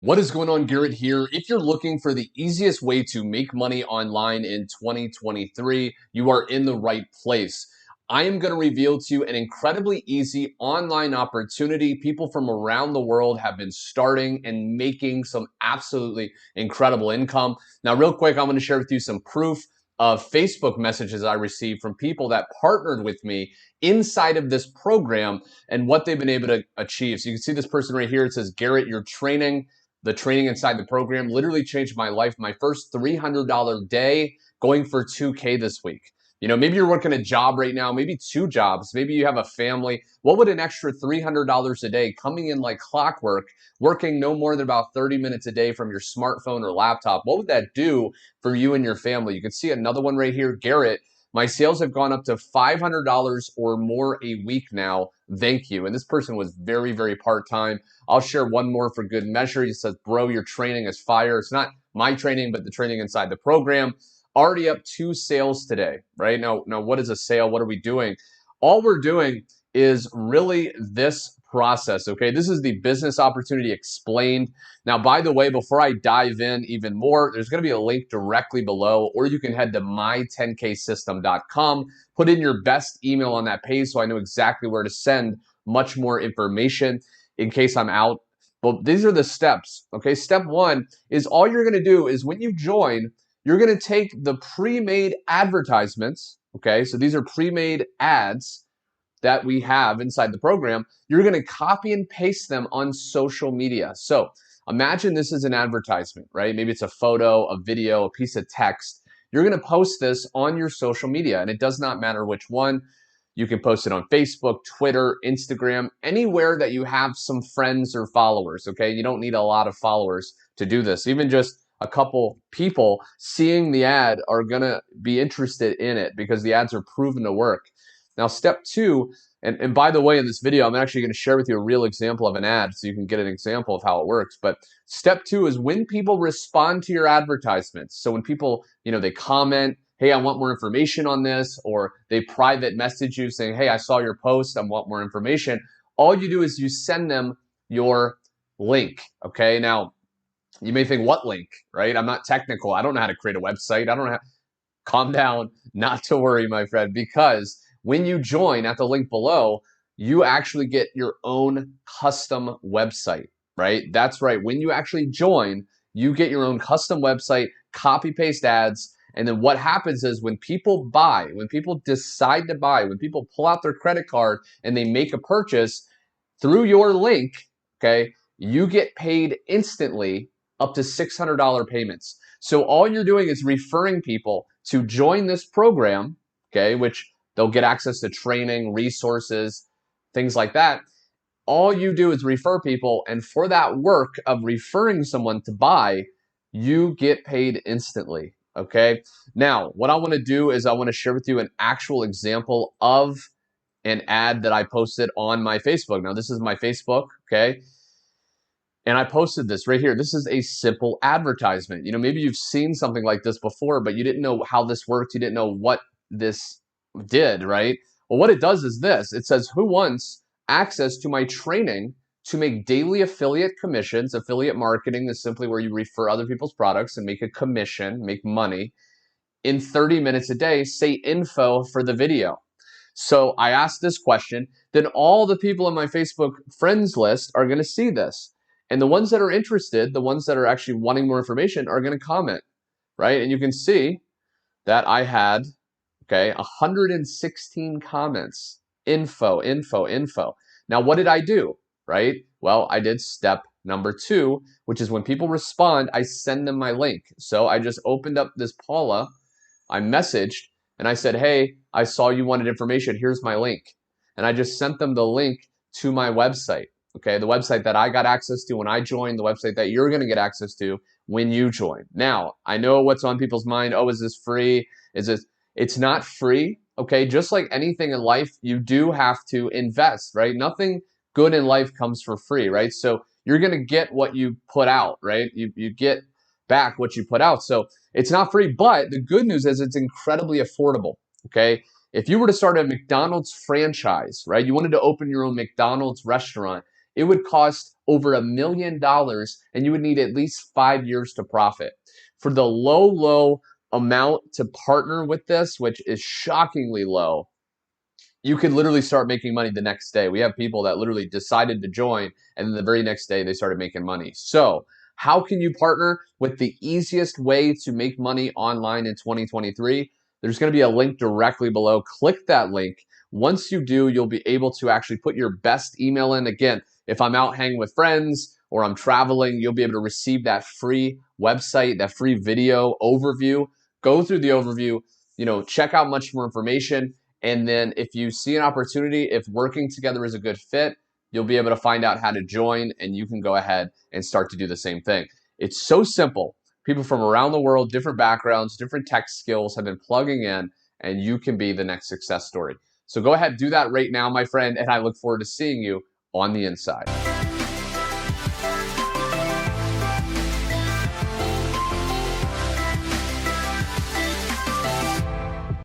What is going on, Garrett here? If you're looking for the easiest way to make money online in 2023, you are in the right place. I am going to reveal to you an incredibly easy online opportunity. People from around the world have been starting and making some absolutely incredible income. Now, real quick, I'm going to share with you some proof of Facebook messages I received from people that partnered with me inside of this program and what they've been able to achieve. So you can see this person right here. It says, Garrett, your training, the training inside the program literally changed my life. My first $300 day going for 2K this week. You know, maybe you're working a job right now, maybe two jobs, maybe you have a family. What would an extra $300 a day coming in like clockwork, working no more than about 30 minutes a day from your smartphone or laptop, what would that do for you and your family? You can see another one right here, Garrett. My sales have gone up to $500 or more a week now. Thank you. And this person was very, very part-time. I'll share one more for good measure. He says, bro, your training is fire. It's not my training, but the training inside the program. Already up 2 sales today, right? Now, what is a sale? What are we doing? All we're doing is really this process, okay? This is the business opportunity explained. Now, by the way, before I dive in even more, there's going to be a link directly below, or you can head to my10ksystem.com, put in your best email on that page so I know exactly where to send much more information in case I'm out. But these are the steps, okay? Step one is all you're going to do is when you join, you're going to take the pre-made advertisements, okay? So these are pre-made ads that we have inside the program. You're going to copy and paste them on social media. So imagine this is an advertisement, right? Maybe it's a photo, a video, a piece of text. You're going to post this on your social media, and it does not matter which one. You can post it on Facebook, Twitter, Instagram, anywhere that you have some friends or followers, okay? You don't need a lot of followers to do this. Even just a couple people seeing the ad are gonna be interested in it because the ads are proven to work. Now, step two, and by the way, in this video, I'm actually gonna share with you a real example of an ad so you can get an example of how it works. But step two is when people respond to your advertisements. So when people, they comment, hey, I want more information on this, or they private message you saying, hey, I saw your post, I want more information. All you do is you send them your link, okay? Now, you may think, what link, right? I'm not technical. I don't know how to create a website. I don't know how. Calm down, not to worry, my friend, because when you join at the link below, you actually get your own custom website, right? That's right. When you actually join, you get your own custom website, copy paste ads. And then what happens is when people buy, when people decide to buy, when people pull out their credit card and they make a purchase through your link, okay, you get paid instantly up to $600 payments. So all you're doing is referring people to join this program, okay, which they'll get access to training, resources, things like that. All you do is refer people, and for that work of referring someone to buy, you get paid instantly, okay? Now, what I want to do is I want to share with you an actual example of an ad that I posted on my Facebook. Now, this is my Facebook, okay? And I posted this right here. This is a simple advertisement. Maybe you've seen something like this before, but you didn't know how this worked. You didn't know what this did, right? Well, what it does is this. It says, who wants access to my training to make daily affiliate commissions? Affiliate marketing is simply where you refer other people's products and make a commission, make money in 30 minutes a day. Say info for the video. So I asked this question, then all the people in my Facebook friends list are going to see this. And the ones that are interested, the ones that are actually wanting more information are going to comment, right? And you can see that I had, okay, 116 comments, info, info, info. Now, what did I do, right? Well, I did step number 2, which is when people respond, I send them my link. So I just opened up this Paula, I messaged, and I said, hey, I saw you wanted information. Here's my link. And I just sent them the link to my website. Okay, the website that I got access to when I joined, the website that you're going to get access to when you join. Now, I know what's on people's mind. Oh, is this free? Is this? It's not free. Okay, just like anything in life, you do have to invest, right? Nothing good in life comes for free, right? So you're going to get what you put out, right? You get back what you put out. So it's not free, but the good news is it's incredibly affordable, okay? If you were to start a McDonald's franchise, right? You wanted to open your own McDonald's restaurant, it would cost over $1 million and you would need at least 5 years to profit. For the low amount to partner with this, which is shockingly low, you could literally start making money the next day. We have people that literally decided to join, and then the very next day they started making money. So, how can you partner with the easiest way to make money online in 2023? There's going to be a link directly below. Click that link. Once you do, you'll be able to actually put your best email in. Again, if I'm out hanging with friends or I'm traveling, you'll be able to receive that free website, that free video overview. Go through the overview, check out much more information. And then if you see an opportunity, if working together is a good fit, you'll be able to find out how to join and you can go ahead and start to do the same thing. It's so simple. People from around the world, different backgrounds, different tech skills have been plugging in, and you can be the next success story. So go ahead, do that right now, my friend, and I look forward to seeing you on the inside.